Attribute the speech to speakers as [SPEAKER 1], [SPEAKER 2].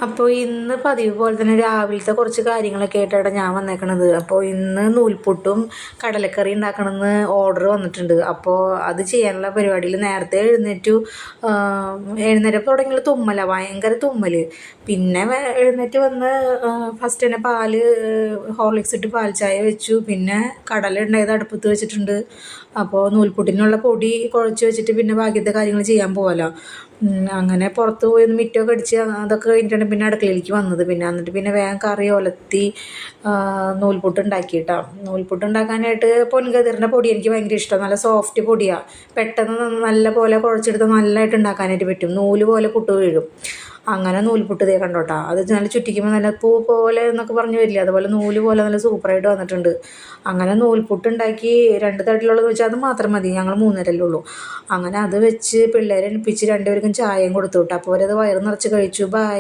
[SPEAKER 1] അപ്പോൾ ഇന്ന് പതിവ് പോലെ തന്നെ രാവിലത്തെ കുറച്ച് കാര്യങ്ങളൊക്കെ ആയിട്ടാണ് ഞാൻ വന്നേക്കണത്. അപ്പോൾ ഇന്ന് നൂൽപുട്ടും കടലക്കറി ഉണ്ടാക്കണമെന്ന് ഓർഡർ വന്നിട്ടുണ്ട്. അപ്പോൾ അത് ചെയ്യാനുള്ള പരിപാടിയിൽ നേരത്തെ എഴുന്നേറ്റപ്പോൾ തുടങ്ങിയ തുമ്മല, ഭയങ്കര തുമ്മൽ. പിന്നെ എഴുന്നേറ്റ് വന്ന് ഫസ്റ്റ് തന്നെ ഹോർലിക്സ് ഇട്ട് പാൽ ചായ വെച്ചു. പിന്നെ കടല ഉണ്ടായത് അടുപ്പത്ത് വെച്ചിട്ടുണ്ട്. അപ്പോൾ നൂൽപുട്ടിനുള്ള പൊടി കുഴച്ച് വെച്ചിട്ട് പിന്നെ ബാക്കിയത്തെ കാര്യങ്ങൾ ചെയ്യാൻ പോകാമല്ലോ. അങ്ങനെ പുറത്ത് പോയി ഒന്ന് മിറ്റമൊക്കെ അടിച്ച് അതൊക്കെ കഴിഞ്ഞിട്ടാണ് പിന്നെ അടുക്കളയിലേക്ക് വന്നത്. എന്നിട്ട് പിന്നെ വേഗം കറി ഒലത്തി നൂൽപുട്ട് ഉണ്ടാക്കിയിട്ടാണ്. നൂൽപുട്ട് ഉണ്ടാക്കാനായിട്ട് പൊൻകതിറിൻ്റെ പൊടി എനിക്ക് ഭയങ്കര ഇഷ്ടമാണ്. നല്ല സോഫ്റ്റ് പൊടിയാണ്. പെട്ടെന്ന് നല്ല പോലെ കുഴച്ചെടുത്ത് നല്ലതായിട്ട് ഉണ്ടാക്കാനായിട്ട് പറ്റും. നൂല് പോലെ പുട്ട് വീഴും. അങ്ങനെ നൂൽപുട്ട് ഇതേ കണ്ടോട്ടാ. അത് നല്ല ചുറ്റിക്കുമ്പോൾ നല്ല പൂ പോലെ എന്നൊക്കെ പറഞ്ഞു വരില്ല, അതുപോലെ നൂല് പോലെ നല്ല സൂപ്പറായിട്ട് വന്നിട്ടുണ്ട്. അങ്ങനെ നൂൽപുട്ട് ഉണ്ടാക്കി 2 തട്ടിലുള്ളത് വെച്ചാൽ അത് മാത്രം മതി, ഞങ്ങൾ 3 പേരല്ലേ ഉള്ളൂ. അങ്ങനെ അത് വെച്ച് പിള്ളേരെ എണിപ്പിച്ച് 2 പേർക്കും ചായയും കൊടുത്തു വിട്ടു. അപ്പോൾ അവരത് വയറ് നിറച്ച് കഴിച്ചു. ബൈ.